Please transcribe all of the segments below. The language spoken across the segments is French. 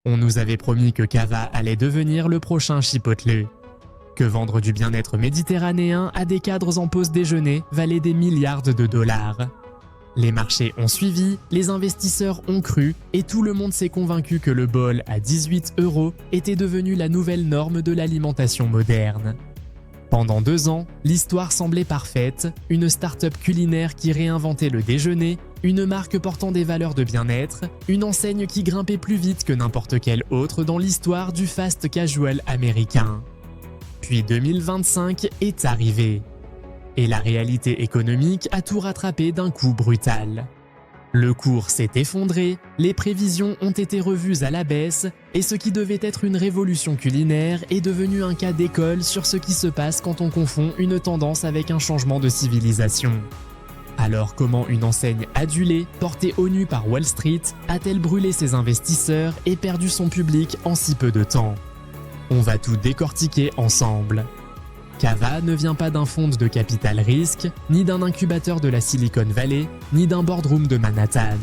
On nous avait promis que Cava allait devenir le prochain Chipotle. Que vendre du bien-être méditerranéen à des cadres en pause déjeuner valait des milliards de dollars. Les marchés ont suivi, les investisseurs ont cru et tout le monde s'est convaincu que le bol à 18 € était devenu la nouvelle norme de l'alimentation moderne. Pendant 2 ans, l'histoire semblait parfaite, une start-up culinaire qui réinventait le déjeuner, une marque portant des valeurs de bien-être, une enseigne qui grimpait plus vite que n'importe quelle autre dans l'histoire du fast casual américain. Puis 2025 est arrivé. Et la réalité économique a tout rattrapé d'un coup brutal. Le cours s'est effondré, les prévisions ont été revues à la baisse, et ce qui devait être une révolution culinaire est devenu un cas d'école sur ce qui se passe quand on confond une tendance avec un changement de civilisation. Alors comment une enseigne adulée, portée au nu par Wall Street, a-t-elle brûlé ses investisseurs et perdu son public en si peu de temps? On va tout décortiquer ensemble. Cava ne vient pas d'un fonds de capital risque, ni d'un incubateur de la Silicon Valley, ni d'un boardroom de Manhattan.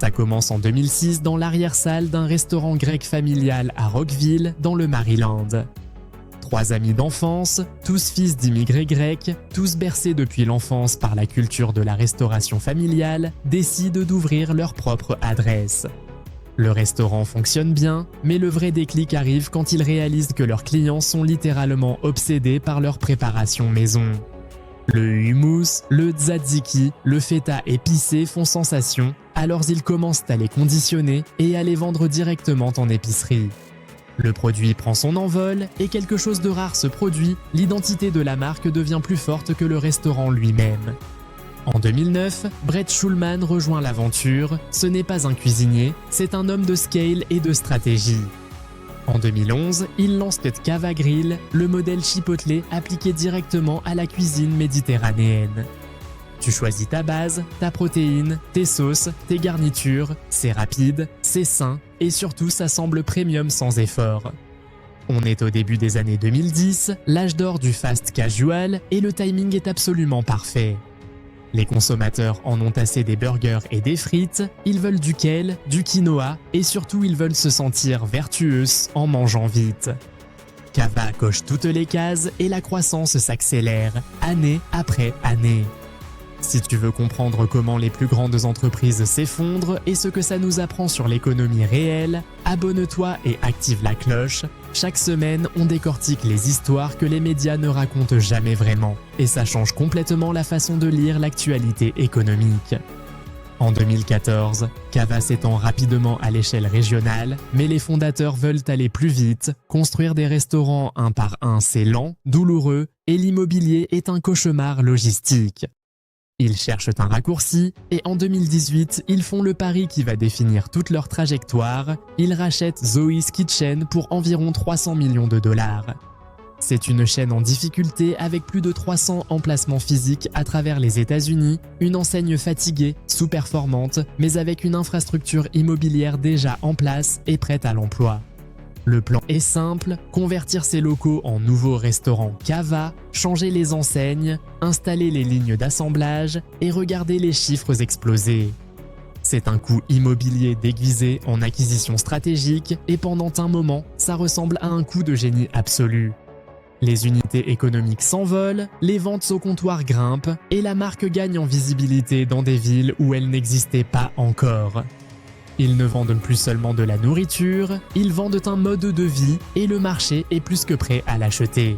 Ça commence en 2006 dans l'arrière-salle d'un restaurant grec familial à Rockville, dans le Maryland. 3 amis d'enfance, tous fils d'immigrés grecs, tous bercés depuis l'enfance par la culture de la restauration familiale, décident d'ouvrir leur propre adresse. Le restaurant fonctionne bien, mais le vrai déclic arrive quand ils réalisent que leurs clients sont littéralement obsédés par leur préparation maison. Le hummus, le tzatziki, le feta épicé font sensation, alors ils commencent à les conditionner et à les vendre directement en épicerie. Le produit prend son envol et quelque chose de rare se produit, l'identité de la marque devient plus forte que le restaurant lui-même. En 2009, Brett Schulman rejoint l'aventure, ce n'est pas un cuisinier, c'est un homme de scale et de stratégie. En 2011, il lance le Cava Grill, le modèle Chipotle appliqué directement à la cuisine méditerranéenne. Tu choisis ta base, ta protéine, tes sauces, tes garnitures, c'est rapide, c'est sain et surtout ça semble premium sans effort. On est au début des années 2010, l'âge d'or du fast casual et le timing est absolument parfait. Les consommateurs en ont assez des burgers et des frites, ils veulent du kale, du quinoa et surtout ils veulent se sentir vertueux en mangeant vite. Cava coche toutes les cases et la croissance s'accélère, année après année. Si tu veux comprendre comment les plus grandes entreprises s'effondrent et ce que ça nous apprend sur l'économie réelle, abonne-toi et active la cloche. Chaque semaine, on décortique les histoires que les médias ne racontent jamais vraiment, et ça change complètement la façon de lire l'actualité économique. En 2014, Cava s'étend rapidement à l'échelle régionale, mais les fondateurs veulent aller plus vite. Construire des restaurants un par un, c'est lent, douloureux, et l'immobilier est un cauchemar logistique. Ils cherchent un raccourci et en 2018, ils font le pari qui va définir toute leur trajectoire. Ils rachètent Zoe's Kitchen pour environ 300 millions de dollars. C'est une chaîne en difficulté avec plus de 300 emplacements physiques à travers les États-Unis, une enseigne fatiguée, sous-performante, mais avec une infrastructure immobilière déjà en place et prête à l'emploi. Le plan est simple, convertir ces locaux en nouveaux restaurants Cava, changer les enseignes, installer les lignes d'assemblage et regarder les chiffres exploser. C'est un coût immobilier déguisé en acquisition stratégique et pendant un moment, ça ressemble à un coup de génie absolu. Les unités économiques s'envolent, les ventes au comptoir grimpent et la marque gagne en visibilité dans des villes où elle n'existait pas encore. Ils ne vendent plus seulement de la nourriture, ils vendent un mode de vie et le marché est plus que prêt à l'acheter.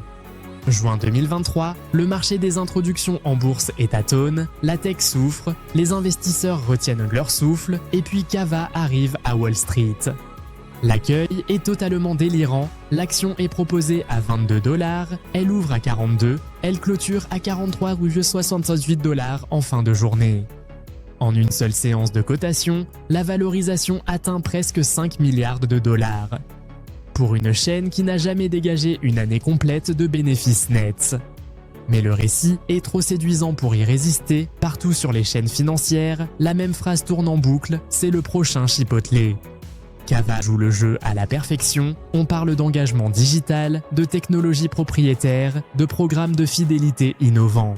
Juin 2023, le marché des introductions en bourse est tâtonne, la tech souffre, les investisseurs retiennent leur souffle et puis Cava arrive à Wall Street. L'accueil est totalement délirant, l'action est proposée à 22 $, elle ouvre à 42, elle clôture à 43,68 $ en fin de journée. En une seule séance de cotation, la valorisation atteint presque 5 milliards de dollars. Pour une chaîne qui n'a jamais dégagé une année complète de bénéfices nets. Mais le récit est trop séduisant pour y résister, partout sur les chaînes financières, la même phrase tourne en boucle, c'est le prochain Chipotle. Cava joue le jeu à la perfection, on parle d'engagement digital, de technologie propriétaire, de programmes de fidélité innovants.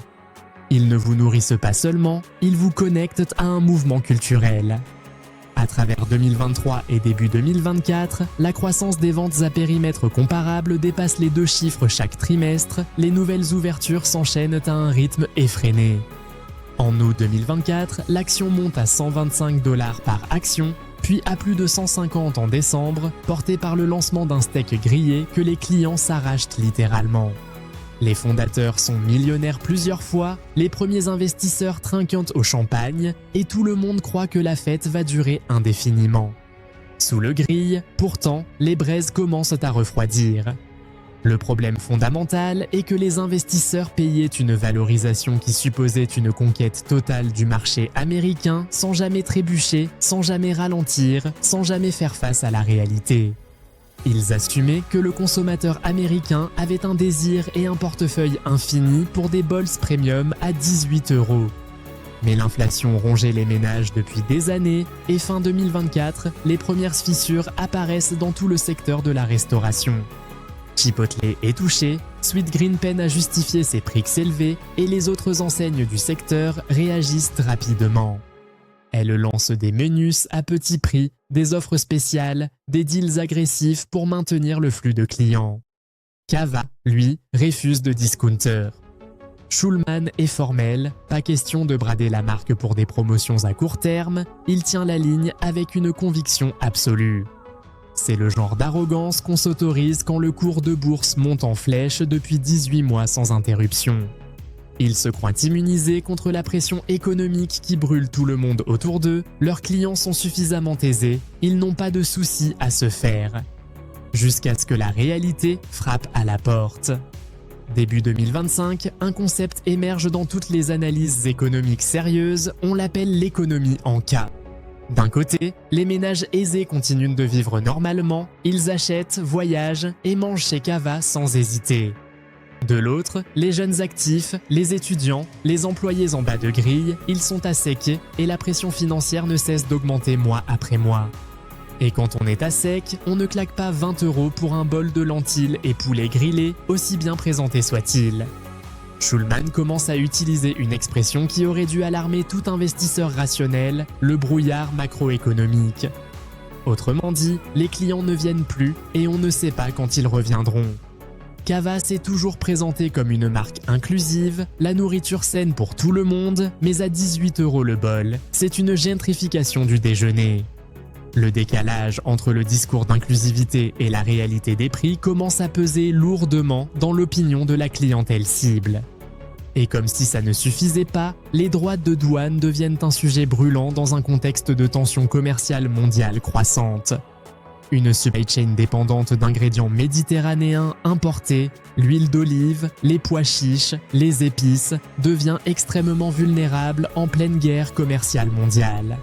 Ils ne vous nourrissent pas seulement, ils vous connectent à un mouvement culturel. À travers 2023 et début 2024, la croissance des ventes à périmètre comparable dépasse les 2 chiffres chaque trimestre, les nouvelles ouvertures s'enchaînent à un rythme effréné. En août 2024, l'action monte à 125 $ par action, puis à plus de 150 en décembre, porté par le lancement d'un steak grillé que les clients s'arrachent littéralement. Les fondateurs sont millionnaires plusieurs fois, les premiers investisseurs trinquent au champagne, et tout le monde croit que la fête va durer indéfiniment. Sous le grill, pourtant, les braises commencent à refroidir. Le problème fondamental est que les investisseurs payaient une valorisation qui supposait une conquête totale du marché américain sans jamais trébucher, sans jamais ralentir, sans jamais faire face à la réalité. Ils assumaient que le consommateur américain avait un désir et un portefeuille infini pour des bols premium à 18 €. Mais l'inflation rongeait les ménages depuis des années et fin 2024, les premières fissures apparaissent dans tout le secteur de la restauration. Chipotle est touché, Sweetgreen peine à justifier ses prix élevés et les autres enseignes du secteur réagissent rapidement. Elles lancent des menus à petit prix, des offres spéciales, des deals agressifs pour maintenir le flux de clients. Cava, lui, refuse de discounter. Schulman est formel, pas question de brader la marque pour des promotions à court terme, il tient la ligne avec une conviction absolue. C'est le genre d'arrogance qu'on s'autorise quand le cours de bourse monte en flèche depuis 18 mois sans interruption. Ils se croient immunisés contre la pression économique qui brûle tout le monde autour d'eux, leurs clients sont suffisamment aisés, ils n'ont pas de soucis à se faire. Jusqu'à ce que la réalité frappe à la porte. Début 2025, un concept émerge dans toutes les analyses économiques sérieuses, on l'appelle l'économie en K. D'un côté, les ménages aisés continuent de vivre normalement, ils achètent, voyagent et mangent chez Cava sans hésiter. De l'autre, les jeunes actifs, les étudiants, les employés en bas de grille, ils sont à sec et la pression financière ne cesse d'augmenter mois après mois. Et quand on est à sec, on ne claque pas 20 € pour un bol de lentilles et poulet grillé, aussi bien présenté soit-il. Schulman commence à utiliser une expression qui aurait dû alarmer tout investisseur rationnel, le brouillard macroéconomique. Autrement dit, les clients ne viennent plus et on ne sait pas quand ils reviendront. Cava s'est toujours présenté comme une marque inclusive, la nourriture saine pour tout le monde, mais à 18 € le bol, c'est une gentrification du déjeuner. Le décalage entre le discours d'inclusivité et la réalité des prix commence à peser lourdement dans l'opinion de la clientèle cible. Et comme si ça ne suffisait pas, les droits de douane deviennent un sujet brûlant dans un contexte de tension commerciale mondiale croissante. Une supply chain dépendante d'ingrédients méditerranéens importés, l'huile d'olive, les pois chiches, les épices, devient extrêmement vulnérable en pleine guerre commerciale mondiale.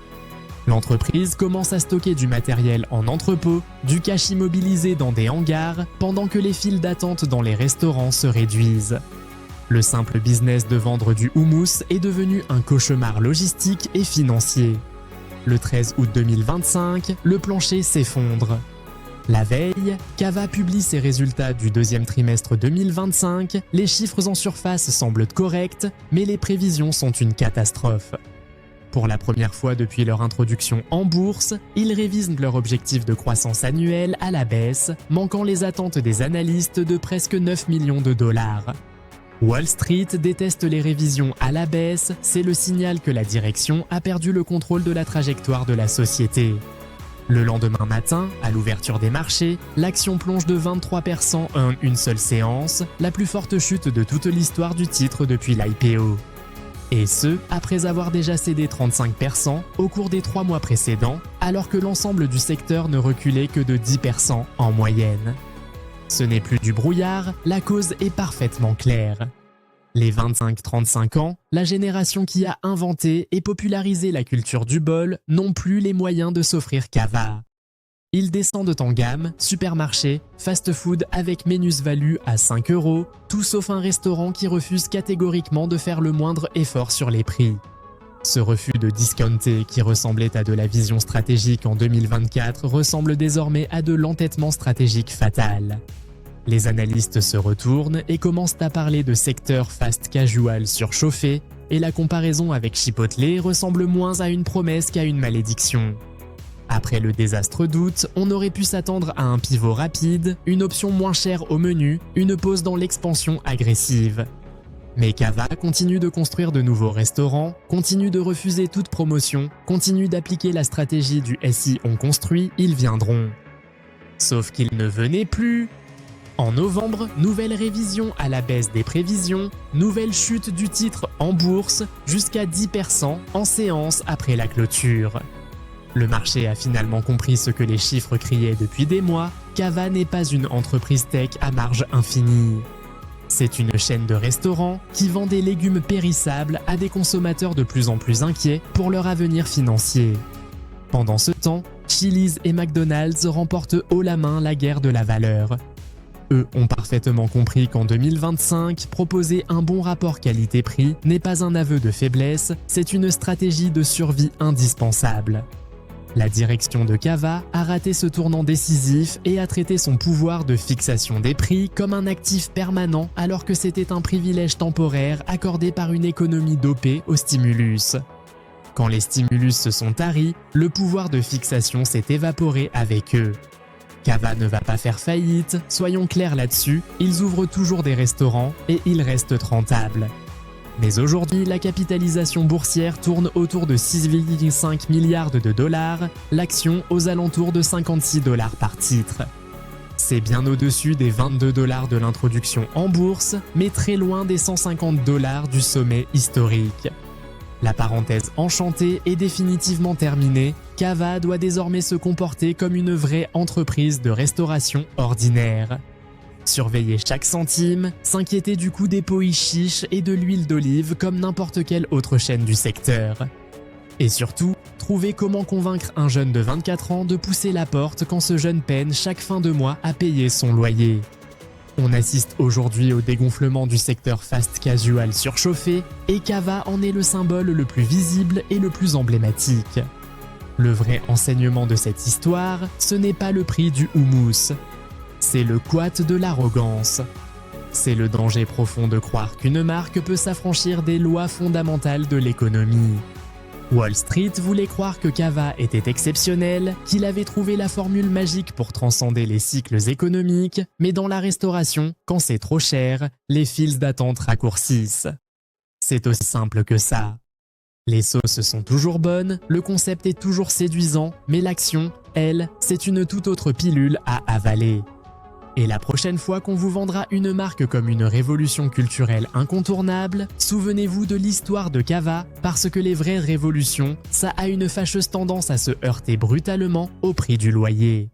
L'entreprise commence à stocker du matériel en entrepôt, du cash immobilisé dans des hangars, pendant que les files d'attente dans les restaurants se réduisent. Le simple business de vendre du houmous est devenu un cauchemar logistique et financier. Le 13 août 2025, le plancher s'effondre. La veille, Cava publie ses résultats du deuxième trimestre 2025, les chiffres en surface semblent corrects, mais les prévisions sont une catastrophe. Pour la première fois depuis leur introduction en bourse, ils révisent leur objectif de croissance annuelle à la baisse, manquant les attentes des analystes de presque 9 millions de dollars. Wall Street déteste les révisions à la baisse, c'est le signal que la direction a perdu le contrôle de la trajectoire de la société. Le lendemain matin, à l'ouverture des marchés, l'action plonge de 23% en une seule séance, la plus forte chute de toute l'histoire du titre depuis l'IPO. Et ce, après avoir déjà cédé 35% au cours des 3 mois précédents, alors que l'ensemble du secteur ne reculait que de 10% en moyenne. Ce n'est plus du brouillard, la cause est parfaitement claire. Les 25-35 ans, la génération qui a inventé et popularisé la culture du bol, n'ont plus les moyens de s'offrir Cava. Ils descendent en gamme, supermarché, fast-food avec menus value à 5 €, tout sauf un restaurant qui refuse catégoriquement de faire le moindre effort sur les prix. Ce refus de discounter qui ressemblait à de la vision stratégique en 2024 ressemble désormais à de l'entêtement stratégique fatal. Les analystes se retournent et commencent à parler de secteur fast casual surchauffé, et la comparaison avec Chipotle ressemble moins à une promesse qu'à une malédiction. Après le désastre d'août, on aurait pu s'attendre à un pivot rapide, une option moins chère au menu, une pause dans l'expansion agressive. Mais Cava continue de construire de nouveaux restaurants, continue de refuser toute promotion, continue d'appliquer la stratégie du SI on construit, ils viendront. Sauf qu'ils ne venaient plus. En novembre, nouvelle révision à la baisse des prévisions, nouvelle chute du titre en bourse, jusqu'à 10% en séance après la clôture. Le marché a finalement compris ce que les chiffres criaient depuis des mois, Cava n'est pas une entreprise tech à marge infinie. C'est une chaîne de restaurants qui vend des légumes périssables à des consommateurs de plus en plus inquiets pour leur avenir financier. Pendant ce temps, Chili's et McDonald's remportent haut la main la guerre de la valeur. Eux ont parfaitement compris qu'en 2025, proposer un bon rapport qualité-prix n'est pas un aveu de faiblesse, c'est une stratégie de survie indispensable. La direction de Cava a raté ce tournant décisif et a traité son pouvoir de fixation des prix comme un actif permanent alors que c'était un privilège temporaire accordé par une économie dopée au stimulus. Quand les stimulus se sont taris, le pouvoir de fixation s'est évaporé avec eux. Cava ne va pas faire faillite, soyons clairs là-dessus, ils ouvrent toujours des restaurants et ils restent rentables. Mais aujourd'hui, la capitalisation boursière tourne autour de 6,5 milliards de dollars, l'action aux alentours de 56 $ par titre. C'est bien au-dessus des 22 $ de l'introduction en bourse, mais très loin des 150 $ du sommet historique. La parenthèse enchantée est définitivement terminée, Cava doit désormais se comporter comme une vraie entreprise de restauration ordinaire. Surveiller chaque centime, s'inquiéter du coût des pois chiches et de l'huile d'olive comme n'importe quelle autre chaîne du secteur. Et surtout, trouver comment convaincre un jeune de 24 ans de pousser la porte quand ce jeune peine chaque fin de mois à payer son loyer. On assiste aujourd'hui au dégonflement du secteur fast casual surchauffé et Cava en est le symbole le plus visible et le plus emblématique. Le vrai enseignement de cette histoire, ce n'est pas le prix du houmous. C'est le couate de l'arrogance. C'est le danger profond de croire qu'une marque peut s'affranchir des lois fondamentales de l'économie. Wall Street voulait croire que Cava était exceptionnel, qu'il avait trouvé la formule magique pour transcender les cycles économiques, mais dans la restauration, quand c'est trop cher, les files d'attente raccourcissent. C'est aussi simple que ça. Les sauces sont toujours bonnes, le concept est toujours séduisant, mais l'action, elle, c'est une toute autre pilule à avaler. Et la prochaine fois qu'on vous vendra une marque comme une révolution culturelle incontournable, souvenez-vous de l'histoire de Cava, parce que les vraies révolutions, ça a une fâcheuse tendance à se heurter brutalement au prix du loyer.